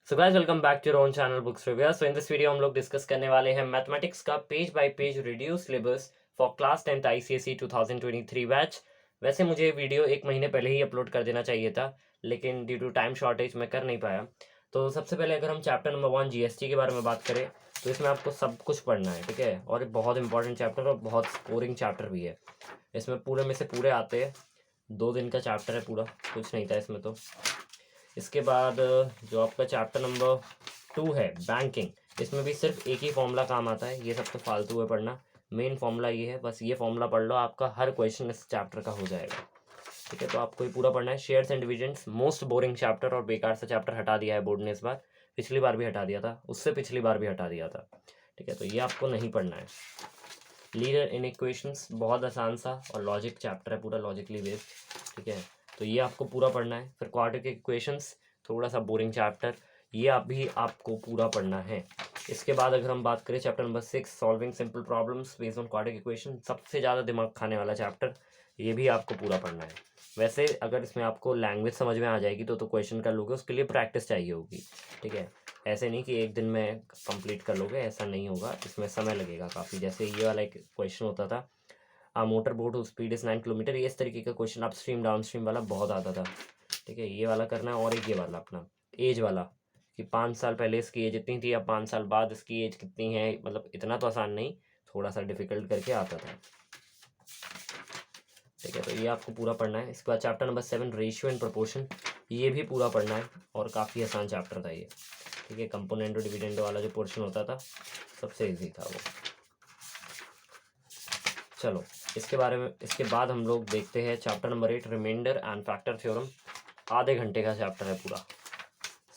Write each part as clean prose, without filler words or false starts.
So guys welcome back to your own channel books review. So in this video हम लोग discuss करने वाले हैं मैथमेटिक्स का page by page reduce syllabus for class 10th ICSE 2023 batch. वैसे मुझे video एक महीने पहले ही अपलोड कर देना चाहिए था, लेकिन ड्यू टू टाइम शॉर्टेज मैं कर नहीं पाया। तो सबसे पहले अगर हम चैप्टर नंबर 1 जीएसटी के बारे में बात करें तो इसमें आपको सब कुछ पढ़ना है, ठीक है। और बहुत इंपॉर्टेंट चैप्टर और बहुत स्कोरिंग चैप्टर भी है। इसमें पूरे में से पूरे आते हैं। 2 दिन का चैप्टर है पूरा, कुछ नहीं था इसमें। तो इसके बाद जो आपका चैप्टर नंबर 2 है बैंकिंग, इसमें भी सिर्फ एक ही फॉर्मूला काम आता है। ये सब तो फालतू है पढ़ना, मेन फॉर्मूला ये है, बस ये फॉर्मूला पढ़ लो, आपका हर क्वेश्चन इस चैप्टर का हो जाएगा, ठीक है। तो आपको ये पूरा पढ़ना है। Shares and dividends most boring chapter और बेकार सा चैप्टर हटा दिया है बोर्ड ने इस बार। पिछली बार भी हटा दिया था, उससे पिछली बार भी हटा दिया था, ठीक है। तो ये आपको नहीं पढ़ना है। लीनियर इन इक्वेशंस बहुत आसान सा और लॉजिक चैप्टर है पूरा, लॉजिकली बेस्ड, ठीक है। तो ये आपको पूरा पढ़ना है। फिर क्वाड्रेटिक इक्वेशंस थोड़ा सा बोरिंग चैप्टर, ये आपको पूरा पढ़ना है। इसके बाद अगर हम बात करें chapter number 6 solving simple problems based on quadratic equation, सबसे ज़्यादा दिमाग खाने वाला चैप्टर, ये भी आपको पूरा पढ़ना है। वैसे अगर इसमें आपको लैंग्वेज समझ में आ जाएगी तो क्वेश्चन कर लोगे, उसके लिए प्रैक्टिस चाहिए होगी, ठीक है। ऐसे नहीं कि एक दिन में कंप्लीट कर लोगे, ऐसा नहीं होगा, इसमें समय लगेगा काफ़ी। जैसे ये वाला एक क्वेश्चन होता था, a motor boat whose speed is 9 kilometre, ये इस तरीके का question upstream downstream वाला बहुत आता था, ठीक है। ये वाला करना है। और एक ये वाला अपना एज वाला, कि 5 साल पहले इसकी एज इतनी थी, अब 5 साल बाद इसकी एज कितनी है, मतलब इतना तो आसान नहीं, थोड़ा सा डिफिकल्ट करके आता था, ठीक है। तो ये आपको पूरा पढ़ना है। इसके बाद chapter number 7 ratio and proportion, ये भी पूरा पढ़ना है और काफ़ी आसान चैप्टर था ये, ठीक है। कंपोनेंट और डिविडेंड वाला जो पोर्शन होता था सबसे इजी था वो। चलो इसके बाद हम लोग देखते हैं chapter number 8 remainder and factor theorem. आधे घंटे का चैप्टर है पूरा,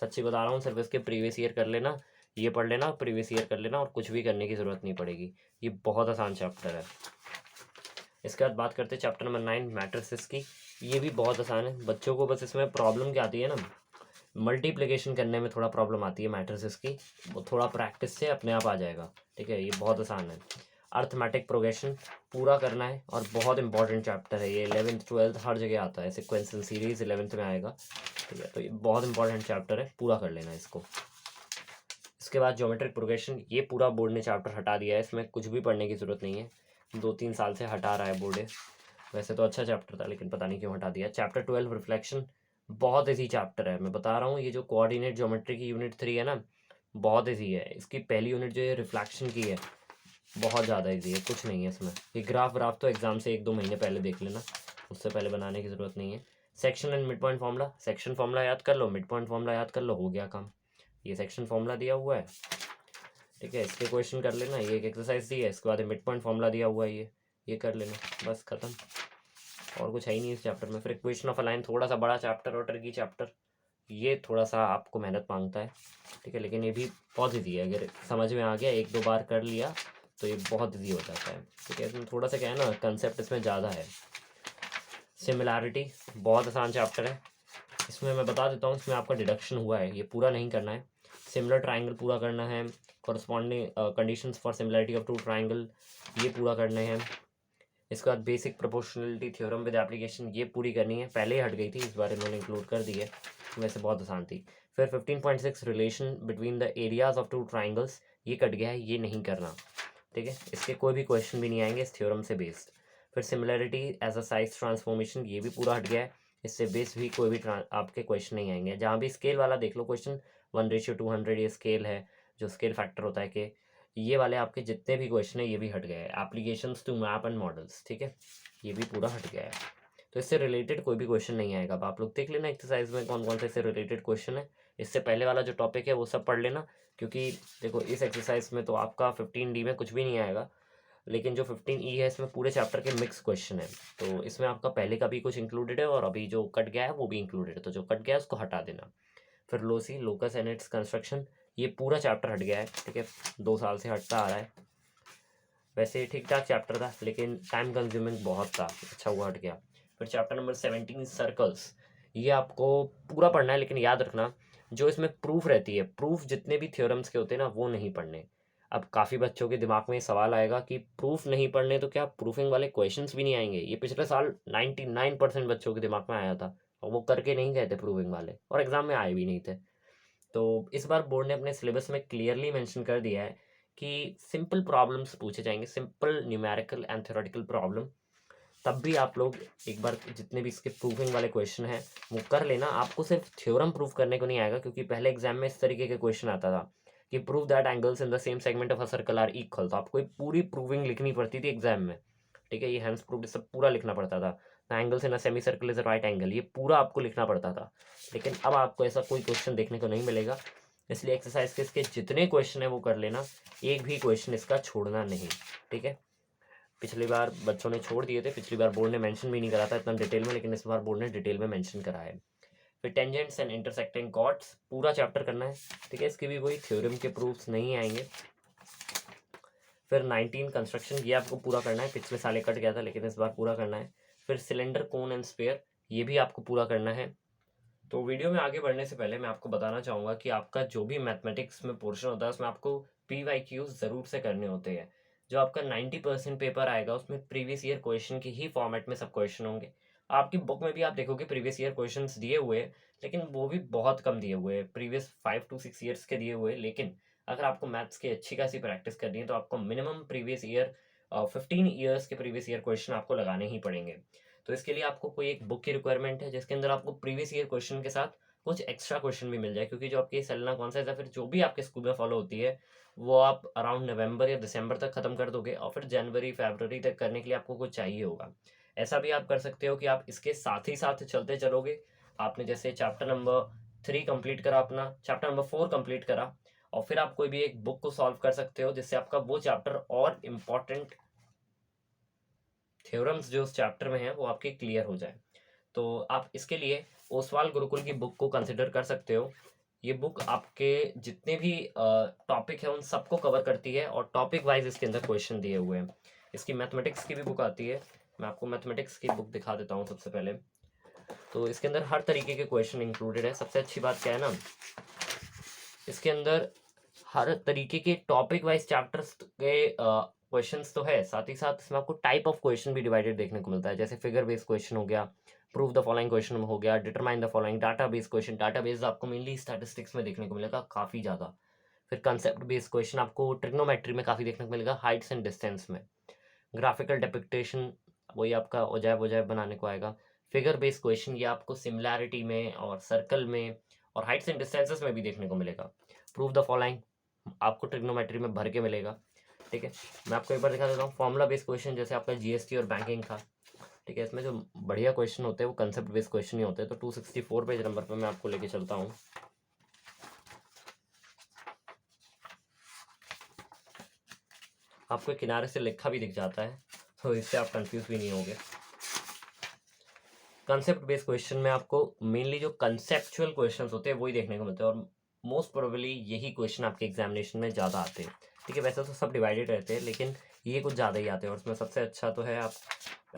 सच्ची बता रहा हूँ। सिर्फ इसके प्रीवियस ईयर कर लेना, ये पढ़ लेना, प्रीवियस ईयर कर लेना, और कुछ भी करने की ज़रूरत नहीं पड़ेगी। ये बहुत आसान चैप्टर है। इसके बाद बात करते हैं चैप्टर नंबर 9 मैट्रिसेस की। ये भी बहुत आसान है बच्चों को, बस इसमें प्रॉब्लम क्या आती है ना, मल्टीप्लिकेशन करने में थोड़ा प्रॉब्लम आती है मैट्रिसेस की, वो थोड़ा प्रैक्टिस से अपने आप आ जाएगा, ठीक है। ये बहुत आसान है। अर्थमेटिक प्रोग्रेशन पूरा करना है और बहुत इंपॉर्टेंट चैप्टर है ये। 11th 12th हर जगह आता है, सिक्वेंशियल सीरीज 11th में आएगा, ठीक है। तो ये बहुत इंपॉर्टेंट चैप्टर है, पूरा कर लेना इसको। इसके बाद ज्योमेट्रिक प्रोग्रेशन, ये पूरा बोर्ड ने चैप्टर हटा दिया है, इसमें कुछ भी पढ़ने की ज़रूरत नहीं है। 2-3 साल से हटा रहा है बोर्ड। वैसे तो अच्छा चैप्टर था, लेकिन पता नहीं क्यों हटा दिया। चैप्टर 12 रिफ्लेक्शन बहुत ईजी चैप्टर है, मैं बता रहा हूँ। ये जो कोऑर्डिनेट ज्योमेट्री की यूनिट 3 है ना, बहुत ईजी है। इसकी पहली यूनिट जो है रिफ्लेक्शन की है, बहुत ज़्यादा ईजी है, कुछ नहीं है इसमें। ये ग्राफ तो एग्जाम से 1-2 महीने पहले देख लेना, उससे पहले बनाने की ज़रूरत नहीं है। Section and mid point formula, section formula याद कर लो, मिड पॉइंट फार्मूला याद कर लो, हो गया काम। ये सेक्शन फार्मूला दिया हुआ है, ठीक है, इसके क्वेश्चन कर लेना। ये एक एक्सरसाइज दी है, इसके बाद मिड पॉइंट फार्मूला दिया हुआ है, ये कर लेना, बस खत्म। और कुछ है ही नहीं इस चैप्टर में। फिर इक्वेशन ऑफ अ लाइन, थोड़ा सा बड़ा चैप्टर और ट्रिकी चैप्टर, ये थोड़ा सा आपको मेहनत मांगता है, ठीक है, लेकिन ये भी बहुत ईजी है। अगर समझ में आ गया, 1-2 बार कर लिया तो ये बहुत ईजी हो जाता है, ठीक है। इसमें थोड़ा सा क्या है ना, कंसेप्ट इसमें ज़्यादा है। सिमिलैरिटी बहुत आसान चैप्टर है, इसमें मैं बता देता हूँ, इसमें आपका डिडक्शन हुआ है, ये पूरा नहीं करना है। सिमिलर ट्राइंगल पूरा करना है। Corresponding conditions for similarity of two triangle, ये पूरा करने हैं। इसके बाद basic proportionality theorem with application, ये पूरी करनी है, पहले ही हट गई थी, इस बार इन्होंने इंक्लूड कर दी है, वैसे बहुत आसान थी। फिर 15.6 relation between the areas of two triangles, ये कट गया है, ये नहीं करना, ठीक है। इसके कोई भी क्वेश्चन भी नहीं आएंगे इस थ्योरम से बेस्ड। फिर similarity as a size transformation, ये भी पूरा हट गया है, इससे बेस्ड भी कोई भी आपके क्वेश्चन नहीं आएंगे। जहाँ भी स्केल वाला देख लो क्वेश्चन, 1:200 ये स्केल है, जो स्केल फैक्टर होता है कि ये वाले आपके जितने भी क्वेश्चन है ये भी हट गए हैं। Applications to map and models, ठीक है, ये भी पूरा हट गया है। तो इससे रिलेटेड कोई भी क्वेश्चन नहीं आएगा। अब आप लोग देख लेना एक्सरसाइज में कौन कौन से इससे रिलेटेड क्वेश्चन है। इससे पहले वाला जो टॉपिक है वो सब पढ़ लेना, क्योंकि देखो इस एक्सरसाइज में तो आपका 15D में कुछ भी नहीं आएगा, लेकिन जो 15E है इसमें पूरे चैप्टर के मिक्स क्वेश्चन है। तो इसमें आपका पहले का भी कुछ इंक्लूडेड है और अभी जो कट गया है वो भी इंक्लूडेड है, तो जो कट गया है उसको हटा देना। फिर lossy locus and its construction, ये पूरा चैप्टर हट गया है, ठीक है, 2 साल से हटता आ रहा है। वैसे ठीक ठाक चैप्टर था, लेकिन टाइम कंज्यूमिंग बहुत था, अच्छा हुआ हट गया। फिर चैप्टर नंबर 17 सर्कल्स, ये आपको पूरा पढ़ना है, लेकिन याद रखना जो इसमें प्रूफ रहती है, प्रूफ जितने भी थ्योरम्स के होते हैं ना वो नहीं पढ़ने। अब काफ़ी बच्चों के दिमाग में सवाल आएगा कि प्रूफ नहीं पढ़ने तो क्या प्रूफिंग वाले क्वेश्चंस भी नहीं आएंगे। ये पिछले साल 99% बच्चों के दिमाग में आया था, और वो करके नहीं गए थे प्रूविंग वाले, और एग्जाम में आए भी नहीं थे। तो इस बार बोर्ड ने अपने सिलेबस में क्लियरली मेंशन कर दिया है कि सिंपल प्रॉब्लम्स पूछे जाएंगे, simple numerical and theoretical problem. तब भी आप लोग एक बार जितने भी इसके प्रूविंग वाले क्वेश्चन हैं वो कर लेना। आपको सिर्फ थ्योरम प्रूव करने को नहीं आएगा, क्योंकि पहले एग्जाम में इस तरीके के क्वेश्चन आता था कि prove that angles in the same segment of a circle are equal. तो आपको एक पूरी प्रूविंग लिखनी पड़ती थी एग्जाम में, ठीक है। ये हैंस प्रूव्ड सब पूरा लिखना पड़ता था। The angles in a semi circle is a right angle, ये पूरा आपको लिखना पड़ता था। लेकिन अब आपको ऐसा कोई क्वेश्चन देखने को नहीं मिलेगा, इसलिए एक्सरसाइज के इसके जितने क्वेश्चन है वो कर लेना, एक भी क्वेश्चन इसका छोड़ना नहीं, ठीक है। पिछली बार बच्चों ने छोड़ दिए थे, पिछली बार बोर्ड ने मेंशन भी नहीं करा था इतना डिटेल में, लेकिन इस बार बोर्ड ने डिटेल में मेंशन करा है। फिर टेंजेंट्स एंड इंटरसेक्टिंग कॉर्ड्स पूरा चैप्टर करना है, ठीक है। इसके भी कोई थ्योरम के प्रूफ्स नहीं आएंगे। फिर 19 कंस्ट्रक्शन, ये आपको पूरा करना है, पिछले साल कट गया था लेकिन इस बार पूरा करना है। फिर सिलेंडर, कोन एंड स्फीयर, ये भी आपको पूरा करना है। तो वीडियो में आगे बढ़ने से पहले मैं आपको बताना चाहूँगा कि आपका जो भी मैथमेटिक्स में पोर्शन होता है उसमें आपको PYQ ज़रूर से करने होते हैं। जो आपका 90% पेपर आएगा उसमें प्रीवियस ईयर क्वेश्चन की ही फॉर्मेट में सब क्वेश्चन होंगे। आपकी बुक में भी आप देखोगे प्रीवियस ईयर क्वेश्चंस दिए हुए हैं, लेकिन वो भी बहुत कम दिए हुए हैं, प्रीवियस 5 to 6 ईयर्स के दिए हुए हैं। लेकिन अगर आपको मैथ्स की अच्छी खासी प्रैक्टिस करनी है तो आपको मिनिमम प्रीवियस ईयर 15 ईयर्स के प्रीवियस ईयर क्वेश्चन आपको लगाने ही पड़ेंगे। तो इसके लिए आपको कोई एक बुक की रिक्वायरमेंट है जिसके अंदर आपको प्रीवियस ईयर क्वेश्चन के साथ कुछ एक्स्ट्रा क्वेश्चन भी मिल जाए, क्योंकि जो आपकी सेलेना कॉन्सेप्ट या फिर जो भी आपके स्कूल में फॉलो होती है वो आप अराउंड नवंबर या दिसंबर तक खत्म कर दोगे, और फिर जनवरी फरवरी तक करने के लिए आपको कुछ चाहिए होगा। ऐसा भी आप कर सकते हो कि आप इसके साथ ही साथ चलते चलोगे। आपने जैसे चैप्टर नंबर 3 कंप्लीट करा, अपना चैप्टर नंबर 4 कंप्लीट करा, और फिर आप कोई भी एक बुक को सॉल्व कर सकते हो जिससे आपका वो चैप्टर और इम्पॉर्टेंट थ्योरम्स जो उस चैप्टर में है वो आपके क्लियर हो जाए। तो आप इसके लिए ओसवाल गुरुकुल की बुक को कंसिडर कर सकते हो। ये बुक आपके जितने भी टॉपिक है उन सबको कवर करती है, और टॉपिक वाइज इसके अंदर क्वेश्चन दिए हुए हैं। इसकी मैथमेटिक्स की भी बुक आती है, मैं आपको मैथमेटिक्स की बुक दिखा देता हूँ सबसे पहले। तो इसके अंदर हर तरीके के क्वेश्चन इंक्लूडेड है। सबसे अच्छी बात क्या है ना, इसके अंदर हर तरीके के टॉपिक वाइज चैप्टर्स के क्वेश्चंस तो है, साथ ही साथ इसमें आपको टाइप ऑफ क्वेश्चन भी डिवाइडेड देखने को मिलता है। जैसे फिगर बेस्ड क्वेश्चन हो गया, प्रूव द फॉलोइंग क्वेश्चन हो गया, determine the following, data based question, data based आपको मेनली स्टैटिस्टिक्स में देखने को मिलेगा काफ़ी ज़्यादा। फिर कंसेप्ट बेस्ड क्वेश्चन आपको ट्रिग्नोमेट्री में काफ़ी देखने को मिलेगा, हाइट्स एंड डिस्टेंस में। ग्राफिकल डिपिक्टेशन वही आपका ओजैब ओजैब बनाने को आएगा। फिगर बेस्ड क्वेश्चन ये आपको सिमिलैरिटी में और सर्कल में और हाइट्स एंड डिस्टेंसेस में भी देखने को मिलेगा। प्रूव द फॉलोइंग आपको ट्रिग्नोमेट्री में भर के मिलेगा, ठीक है। मैं आपको एक बार दिखा देता हूँ फॉर्मूला बेस्ड क्वेश्चन, जैसे आपका GST और बैंकिंग था, ठीक है। इसमें जो बढ़िया क्वेश्चन होते हैं वो कंसेप्ट बेस्ड क्वेश्चन ही होते हैं। तो 264 पेज नंबर पर मैं आपको लेके चलता हूँ। आपको किनारे से लिखा भी दिख जाता है, तो इससे आप कंफ्यूज भी नहीं होगे। कंसेप्ट बेस्ड क्वेश्चन में आपको मेनली जो कंसेप्चुअल क्वेश्चंस होते हैं वही देखने को मिलते हैं, और मोस्ट प्रोबेबली यही क्वेश्चन आपके एग्जामिनेशन में ज़्यादा आते हैं, ठीक है। वैसे तो सब डिवाइडेड रहते हैं लेकिन ये कुछ ज़्यादा ही आते हैं, और इसमें सबसे अच्छा तो है आप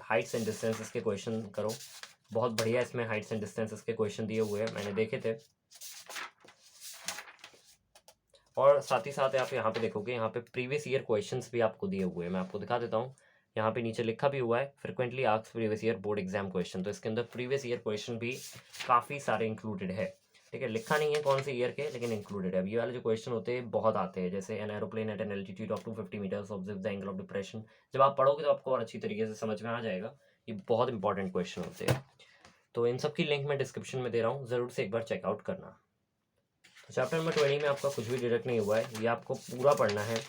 हाइट्स एंड डिस्टेंसेस के क्वेश्चन करो। बहुत बढ़िया इसमें हाइट्स एंड डिस्टेंसेस के क्वेश्चन दिए हुए हैं, मैंने देखे थे। और साथ ही साथ आप यहाँ पे देखोगे, यहाँ पे प्रीवियस ईयर क्वेश्चंस भी आपको दिए हुए हैं, मैं आपको दिखा देता हूँ। यहाँ पे नीचे लिखा भी हुआ है frequently asked previous year board exam question. तो इसके अंदर प्रीवियस ईयर क्वेश्चन भी काफ़ी सारे इंक्लूडेड है, ठीक है। लिखा नहीं है कौन से ईयर के, लेकिन इंक्लूडेड है। अब ये वाले जो क्वेश्चन होते हैं बहुत आते हैं, जैसे an aeroplane at an altitude of 250 metres observe the angle of depression. जब आप पढ़ोगे तो आपको और अच्छी तरीके से समझ में आ जाएगा, ये बहुत इंपॉर्टेंट क्वेश्चन होते हैं। तो इन सब की लिंक मैं डिस्क्रिप्शन में दे रहा हूँ, ज़रूर से एक बार चेकआउट करना। तो चैप्टर नंबर 20 में आपका कुछ भी डिडक्ट नहीं हुआ है, ये आपको पूरा पढ़ना है।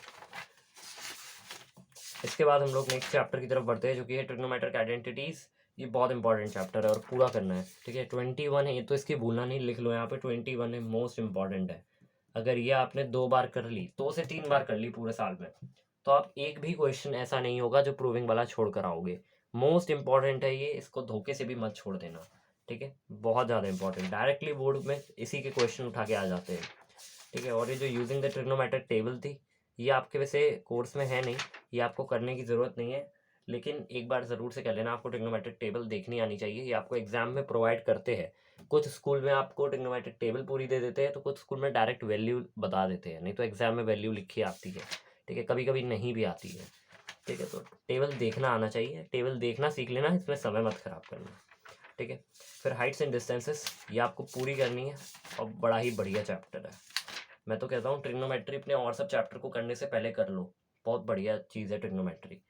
इसके बाद हम लोग नेक्स्ट चैप्टर की तरफ बढ़ते हैं, जो कि है ट्रिग्नोमेट्रिक आइडेंटिटीज। ये बहुत इंपॉर्टेंट चैप्टर है और पूरा करना है, ठीक है। 21 है, ये तो इसकी भूलना नहीं, लिख लो यहाँ पे 21 है, मोस्ट इंपॉर्टेंट है। अगर ये आपने 2 बार कर ली, 2 से 3 बार कर ली पूरे साल में, तो आप एक भी क्वेश्चन ऐसा नहीं होगा जो प्रूविंग वाला छोड़ कर आओगे। मोस्ट इंपॉर्टेंट है ये, इसको धोखे से भी मत छोड़ देना, ठीक है। बहुत ज़्यादा इंपॉर्टेंट, डायरेक्टली बोर्ड में इसी के क्वेश्चन उठा के आ जाते हैं, ठीक है। और ये जो यूजिंग द ट्रिग्नोमेट्रिक टेबल थी, ये आपके वैसे कोर्स में है नहीं, ये आपको करने की ज़रूरत नहीं है, लेकिन एक बार ज़रूर से कर लेना। आपको ट्रिग्नोमेट्रिक टेबल देखनी आनी चाहिए, ये आपको एग्जाम में प्रोवाइड करते हैं। कुछ स्कूल में आपको ट्रिग्नोमेट्रिक टेबल पूरी दे देते हैं, तो कुछ स्कूल में डायरेक्ट वैल्यू बता देते हैं, नहीं तो एग्जाम में वैल्यू लिखी आती है, ठीक है। कभी कभी नहीं भी आती है, ठीक है। तो टेबल देखना आना चाहिए, टेबल देखना सीख लेना, इसमें समय मत खराब करना। ठीक है। फिर हाइट्स एंड डिस्टेंसेस, ये आपको पूरी करनी है और बड़ा ही बढ़िया चैप्टर है। मैं तो कहता हूँ ट्रिग्नोमेट्री अपने और सब चैप्टर को करने से पहले कर लो, बहुत बढ़िया चीज़ है ट्रिग्नोमेट्री।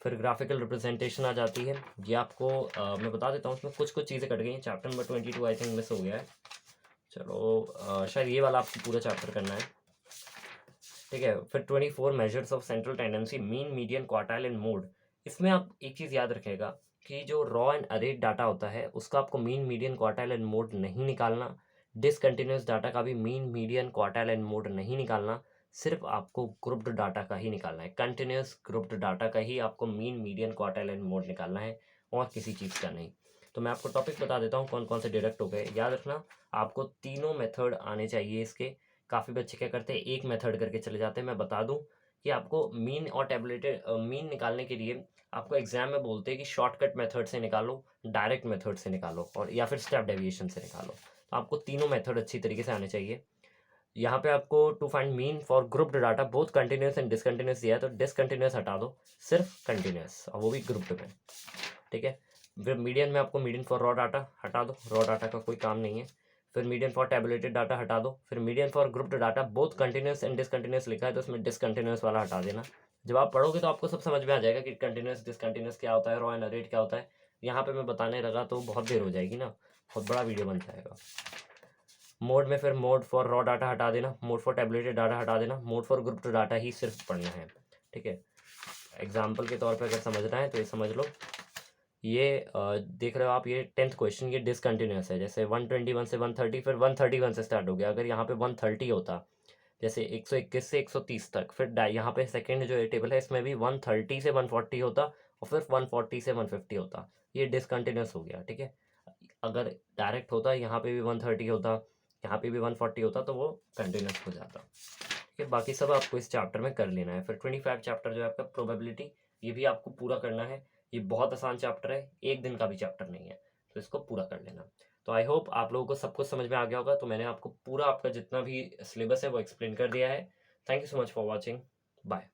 फिर ग्राफिकल रिप्रेजेंटेशन आ जाती है, ये आपको मैं बता देता हूँ, उसमें कुछ कुछ चीज़ें कट गई हैं। Chapter number 22 I think miss हो गया है। चलो शायद ये वाला आपको पूरा चैप्टर करना है, ठीक है। फिर 24 measures of central tendency, mean, median, quartile and mode. इसमें आप एक चीज़ याद रखेगा कि जो रॉ एंड अरेट डाटा होता है उसका आपको mean, median, quartile and mode नहीं निकालना। डिसकंटिन्यूस डाटा का भी mean, median, quartile and mode नहीं निकालना, सिर्फ आपको ग्रुप्ड डाटा का ही निकालना है। कंटिन्यूस ग्रुप्ड डाटा का ही आपको mean, median, quartile and mode निकालना है, और किसी चीज़ का नहीं। तो मैं आपको टॉपिक बता देता हूँ कौन कौन से डिडक्ट हो गए। याद रखना आपको तीनों मेथड आने चाहिए इसके। काफ़ी बच्चे क्या करते हैं, एक मेथड करके चले जाते हैं। मैं बता दूं कि आपको मीन और टेबलेटेड मीन निकालने के लिए आपको एग्जाम में बोलते हैं कि शॉर्टकट मेथड से निकालो, डायरेक्ट मेथड से निकालो, और या फिर स्टेप डेविएशन से निकालो। तो आपको तीनों मेथड अच्छी तरीके से आने चाहिए। यहाँ पे आपको to find mean for grouped data both continuous and discontinuous दिया है, तो डिसकंटिन्यूस हटा दो, सिर्फ कंटिन्यूस, और वो भी ग्रुप्ड में, ठीक है। फिर मीडियन में आपको मीडियन फॉर रॉ डाटा हटा दो, रॉ डाटा का कोई काम नहीं है। फिर मीडियन फॉर टैबुलेटेड डाटा हटा दो। फिर median for grouped data both continuous and discontinuous लिखा है, तो उसमें डिसकंटिन्यूस वाला हटा देना। जब आप पढ़ोगे तो आपको सब समझ में आ जाएगा कि कंटिन्यूस डिसकंटिन्यूस क्या होता है, रॉ एंड अरेट क्या होता है। यहाँ पे मैं बताने लगा तो बहुत देर हो जाएगी ना, बहुत बड़ा वीडियो बन जाएगा। मोड में फिर मोड फॉर रॉ डाटा हटा देना, मोड फॉर टैबुलेटेड डाटा हटा देना, मोड फॉर ग्रुप्ड डाटा ही सिर्फ पढ़ना है, ठीक है। एग्जाम्पल के तौर पर अगर समझना है तो ये समझ लो, ये देख रहे हो आप, ये 10th क्वेश्चन, ये डिसकंटिन्यूस है। जैसे 121 से 130, फिर 131 से स्टार्ट हो गया। अगर यहाँ पे 130 होता, जैसे 121 से 130 तक, फिर यहाँ पे सेकंड जो टेबल है इसमें भी 130 से 140 होता, और फिर 140 से 150 होता। ये डिसकंटिन्यूस हो गया, ठीक है। अगर डायरेक्ट होता, यहाँ पे भी 130 होता, यहाँ पे भी 140 होता, तो वो कंटिन्यूस हो जाता, ठीक है। बाकी सब आपको इस चैप्टर में कर लेना है। फिर 25 चैप्टर जो है आपका प्रोबेबिलिटी, ये भी आपको पूरा करना है। ये बहुत आसान चैप्टर है, एक दिन का भी चैप्टर नहीं है, तो इसको पूरा कर लेना। तो आई होप आप लोगों को सब कुछ समझ में आ गया होगा। तो मैंने आपको पूरा आपका जितना भी सिलेबस है वो एक्सप्लेन कर दिया है। Thank you so much for watching, bye.